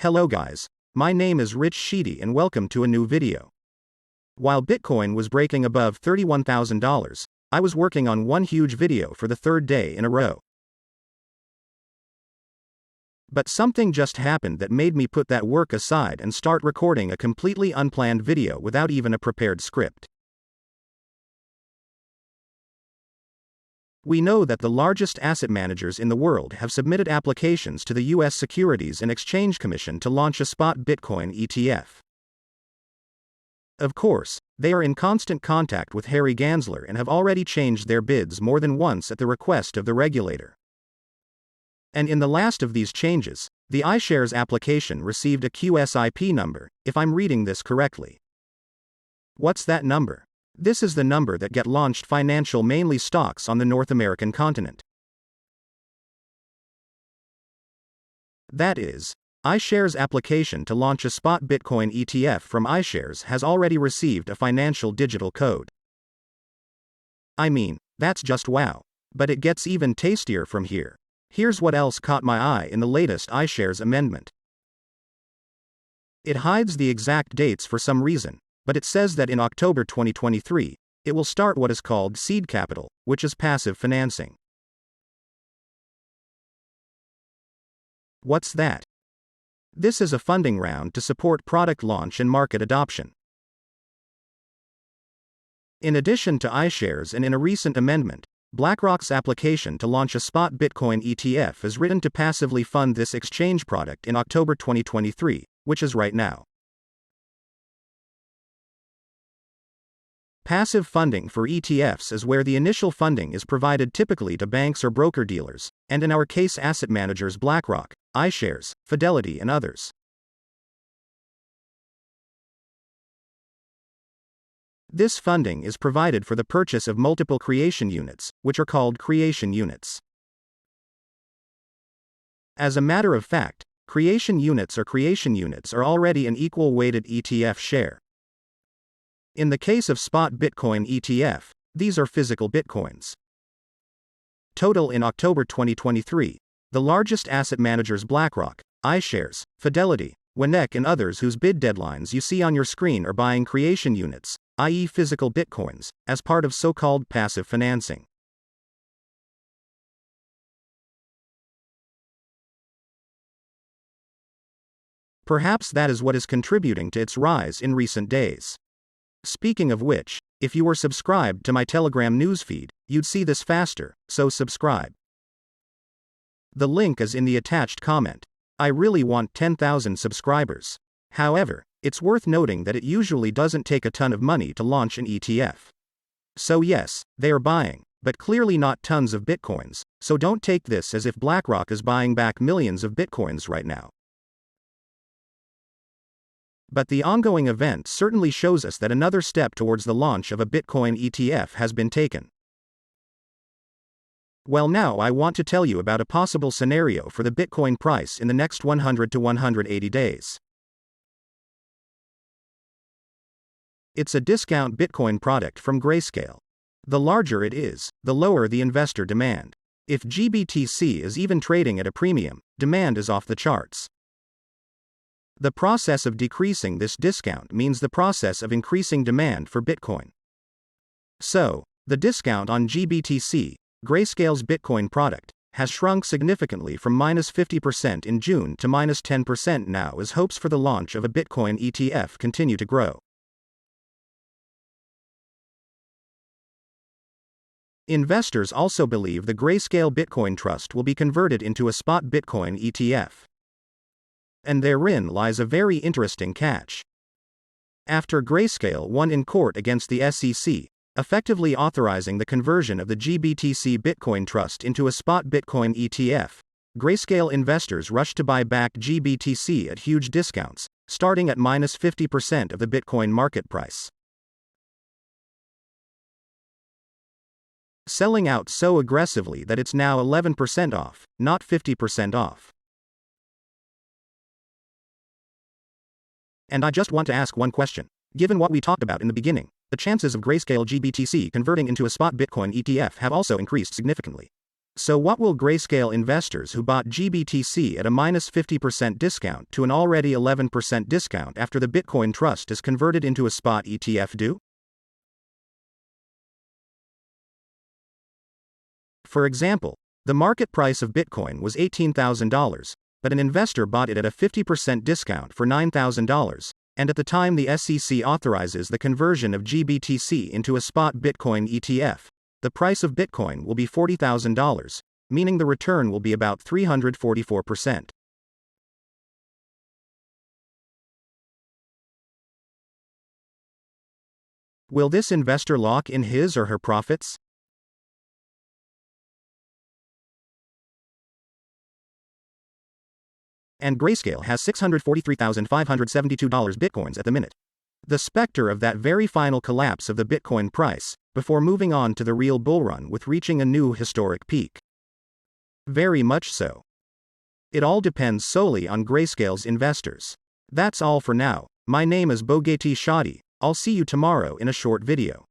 Hello guys, my name is Rich Sheedy and welcome to a new video. While Bitcoin was breaking above $31,000, I was working on one huge video for the third day in a row. But something just happened that made me put that work aside and start recording a completely unplanned video without even a prepared script. We know that the largest asset managers in the world have submitted applications to the U.S. Securities and Exchange Commission to launch a spot Bitcoin ETF. Of course, they are in constant contact with Harry Gensler and have already changed their bids more than once at the request of the regulator. And in the last of these changes, the iShares application received a QSIP number, if I'm reading this correctly. What's that number? This is the number that get launched financial mainly stocks on the North American continent. That is, iShares application to launch a spot Bitcoin ETF from iShares has already received a financial digital code. I mean, that's just wow. But it gets even tastier from here. Here's what else caught my eye in the latest iShares amendment. It hides the exact dates for some reason, but it says that in October 2023, it will start what is called seed capital, which is passive financing. What's that? This is a funding round to support product launch and market adoption. In addition to iShares and in a recent amendment, BlackRock's application to launch a spot Bitcoin ETF is written to passively fund this exchange product in October 2023, which is right now. Passive funding for ETFs is where the initial funding is provided typically to banks or broker-dealers, and in our case asset managers BlackRock, iShares, Fidelity and others. This funding is provided for the purchase of multiple creation units, which are called creation units. As a matter of fact, creation units are already an equal-weighted ETF share. In the case of spot Bitcoin ETF, these are physical Bitcoins. Total in October 2023, the largest asset managers BlackRock, iShares, Fidelity, WNEC and others whose bid deadlines you see on your screen are buying creation units, i.e. physical Bitcoins, as part of so-called passive financing. Perhaps that is what is contributing to its rise in recent days. Speaking of which, if you were subscribed to my Telegram newsfeed, you'd see this faster, so subscribe. The link is in the attached comment. I really want 10,000 subscribers. However, it's worth noting that it usually doesn't take a ton of money to launch an ETF. So yes, they are buying, but clearly not tons of Bitcoins, so don't take this as if BlackRock is buying back millions of Bitcoins right now. But the ongoing event certainly shows us that another step towards the launch of a Bitcoin ETF has been taken. Well, now I want to tell you about a possible scenario for the Bitcoin price in the next 100 to 180 days. It's a discount Bitcoin product from Grayscale. The larger it is, the lower the investor demand. If GBTC is even trading at a premium, demand is off the charts. The process of decreasing this discount means the process of increasing demand for Bitcoin. So, the discount on GBTC, Grayscale's Bitcoin product, has shrunk significantly from -50% in June to -10% now as hopes for the launch of a Bitcoin ETF continue to grow. Investors also believe the Grayscale Bitcoin Trust will be converted into a spot Bitcoin ETF. And therein lies a very interesting catch. After Grayscale won in court against the SEC, effectively authorizing the conversion of the GBTC Bitcoin Trust into a spot Bitcoin ETF, Grayscale investors rushed to buy back GBTC at huge discounts, starting at -50% of the Bitcoin market price. Selling out so aggressively that it's now 11% off, not 50% off. And I just want to ask one question. Given what we talked about in the beginning, the chances of Grayscale GBTC converting into a spot Bitcoin ETF have also increased significantly. So what will grayscale investors who bought GBTC at a minus 50% discount to an already 11% discount after the Bitcoin Trust is converted into a spot ETF do? For example, the market price of Bitcoin was $18,000, but an investor bought it at a 50% discount for $9,000, and at the time the SEC authorizes the conversion of GBTC into a spot Bitcoin ETF, the price of Bitcoin will be $40,000, meaning the return will be about 344%. Will this investor lock in his or her profits? And Grayscale has $643,572 Bitcoins at the minute. The specter of that very final collapse of the Bitcoin price, before moving on to the real bullrun with reaching a new historic peak. Very much so. It all depends solely on Grayscale's investors. That's all for now. My name is Bogeti Shadi. I'll see you tomorrow in a short video.